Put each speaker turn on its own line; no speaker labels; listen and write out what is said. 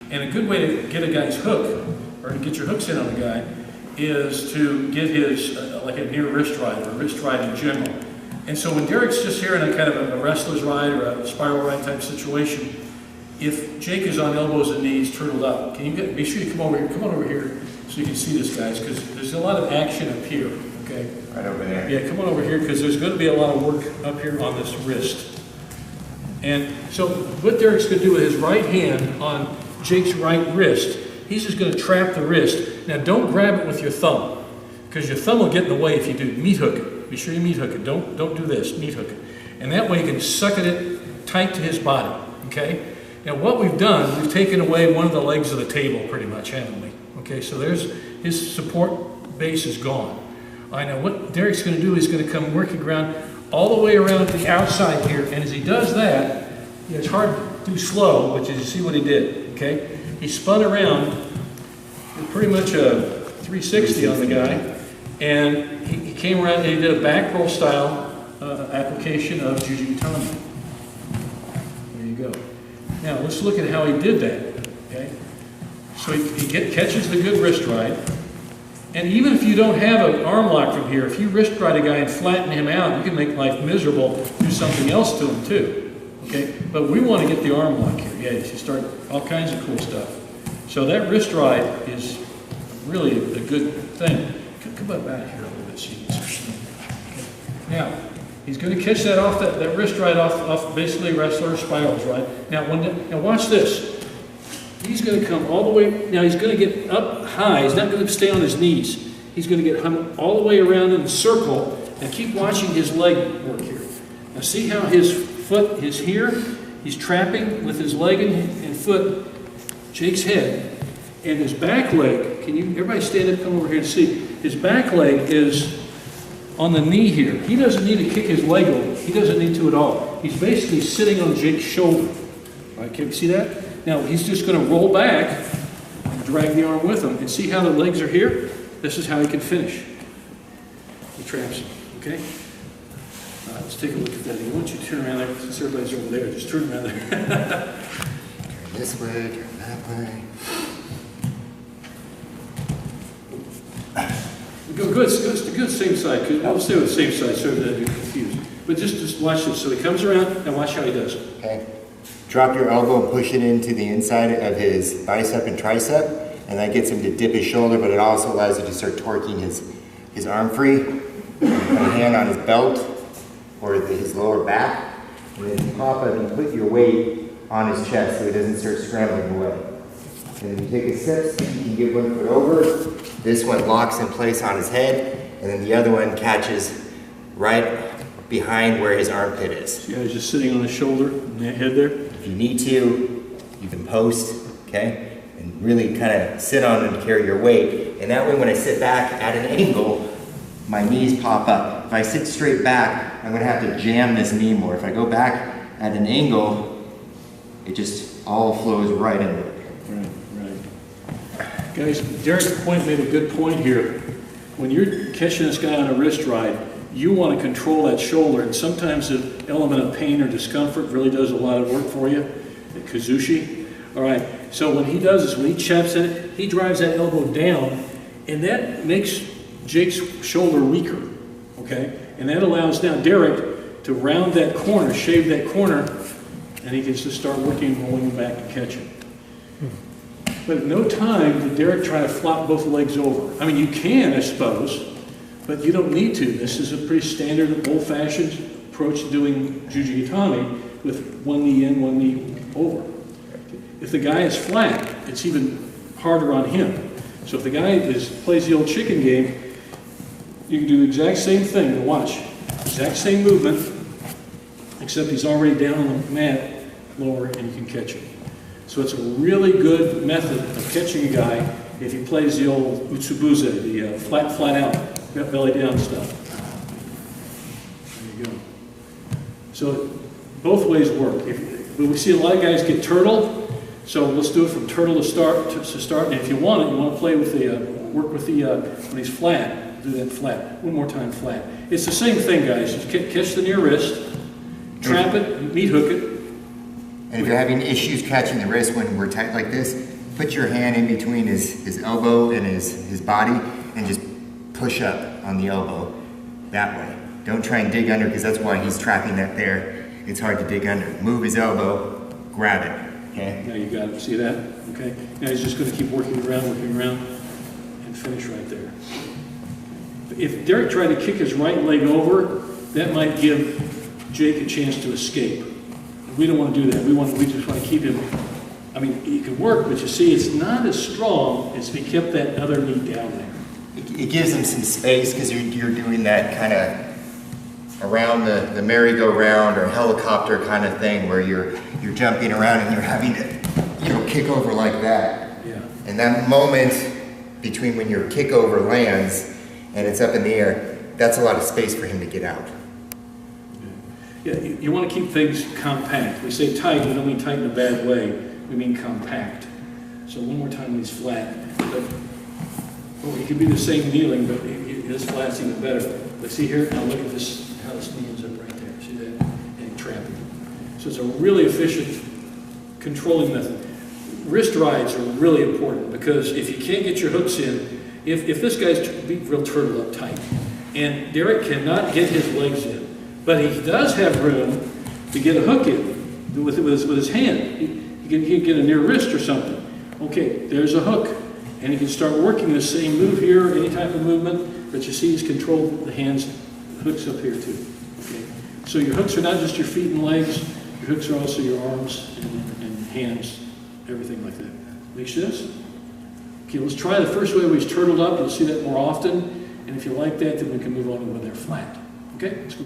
And a good way to get a guy's hook, or to get your hooks in on the guy, is to get his, like a near wrist ride, or wrist ride in general. And so when Derek's just here in a kind of a wrestler's ride or a spiral ride type situation, if Jake is on elbows and knees, turtled up, can you be sure you come over here, come on over here so you can see this, guys, because there's a lot of action up here, okay?
Right over there.
Yeah, come on over here, because there's going to be a lot of work up here on this wrist. And so what Derek's going to do with his right hand on Jake's right wrist, he's just going to trap the wrist. Now don't grab it with your thumb, because your thumb will get in the way if you do. Meat hook it. Be sure you meat hook it. Don't do this. Meat hook it. And that way you can suck it tight to his body, okay? Now what we've done, we've taken away one of the legs of the table pretty much, haven't we? Okay, so there's his support base is gone. All right, now what Derek's going to do is going to come working around all the way around to the outside here, and as he does that, you know, it's hard to do slow, but you see what he did, okay? He spun around, pretty much a 360 on the guy, and he came around and he did a back roll style application of Juji Gatame. There you go. Now let's look at how he did that, okay? So he catches the good wrist ride, and even if you don't have an arm lock from here, if you wrist ride a guy and flatten him out, you can make life miserable, do something else to him too, okay? But we want to get the arm lock here. Yeah, you start all kinds of cool stuff. So that wrist ride is really a good thing. Come up out here a little bit so you can see. Okay. Now, he's going to catch that off, that wrist ride off basically wrestler spirals, right? Now, now watch this. He's going to come all the way, now he's going to get up high. He's not going to stay on his knees. He's going to get all the way around in the circle, and keep watching his leg work here. Now see how his foot is here? He's trapping with his leg and foot Jake's head, and his back leg, can you, everybody stand up, come over here and see. His back leg is on the knee here. He doesn't need to kick his leg over. He doesn't need to at all. He's basically sitting on Jake's shoulder. All right, can you see that? Now he's just going to roll back, and drag the arm with him, and see how the legs are here? This is how he can finish. He traps him, okay? All right, let's take a look at that. I want you to turn around there, since everybody's over there, just turn around there.
Turn this way, turn that way.
Good, same side. I'll stay with the same side so that you're confused. But just watch this. So he comes around, and watch how he does it.
Okay. Drop your elbow and push it into the inside of his bicep and tricep, and that gets him to dip his shoulder, but it also allows you to start torquing his arm free. Put a hand on his belt or his lower back, and then you pop up and put your weight on his chest so he doesn't start scrambling away. And then you take a step, you can get one foot over. This one locks in place on his head, and then the other one catches right behind where his armpit is.
Yeah, he's just sitting on his shoulder and that head there.
If you need to, you can post, okay? And really kind of sit on and carry your weight. And that way when I sit back at an angle, my knees pop up. If I sit straight back, I'm gonna have to jam this knee more. If I go back at an angle, it just all flows right into it.
Right. Guys, Derek's point made a good point here. When you're catching this guy on a wrist ride, you want to control that shoulder, and sometimes the element of pain or discomfort really does a lot of work for you. The kazushi. All right, so when he does this, when he chaps at it, he drives that elbow down, and that makes Jake's shoulder weaker, okay? And that allows now Derek to round that corner, shave that corner, and he gets to start working, rolling back and catching. But at no time did Derek try to flop both legs over. I mean, you can, I suppose, but you don't need to. This is a pretty standard, old-fashioned approach to doing Juji Gatame with one knee in, one knee over. If the guy is flat, it's even harder on him. So if the guy plays the old chicken game, you can do the exact same thing. Watch, exact same movement, except he's already down on the mat, lower, and you can catch him. So it's a really good method of catching a guy if he plays the old utsubuze, the flat out, belly down stuff. There you go. So both ways work. But we see a lot of guys get turtle, so let's do it from turtle to start. And if you want it, you want to play with the, work with the, when he's flat, do that flat. One more time, flat. It's the same thing, guys. Just catch the near wrist, trap it, meat hook it.
And if you're having issues catching the wrist when we're tight like this, put your hand in between his elbow and his body and just push up on the elbow that way. Don't try and dig under because that's why he's trapping that there. It's hard to dig under. Move his elbow, grab it, okay?
Now you got it, see that? Okay, now he's just gonna keep working around, and finish right there. If Derek tried to kick his right leg over, that might give Jake a chance to escape. We don't want to do that. We just want to keep him. I mean, he can work, but you see, it's not as strong as if he kept that other knee down there.
It gives him some space because you're doing that kind of around the merry-go-round or helicopter kind of thing where you're jumping around and you're having to, kick over like that.
Yeah.
And that moment between when your kick over lands and it's up in the air, that's a lot of space for him to get out.
Yeah, you want to keep things compact. We say tight, we don't mean tight in a bad way. We mean compact. So one more time when he's flat. He could be the same kneeling, but this flat's even better. But see here, now look at this, how this knee ends up right there. See that? And trap it. So it's a really efficient controlling method. Wrist rides are really important because if you can't get your hooks in, if this guy's real turtle up tight, and Derek cannot get his legs in, but he does have room to get a hook in with his hand. He can get a near wrist or something. Okay, there's a hook. And he can start working the same move here, any type of movement, but you see he's controlled the hands, hooks up here too. Okay? So your hooks are not just your feet and legs, your hooks are also your arms and hands, everything like that. Make sense? Okay, let's try the first way where he's turtled up. You'll see that more often. And if you like that, then we can move on to when they're flat. Okay, let's go.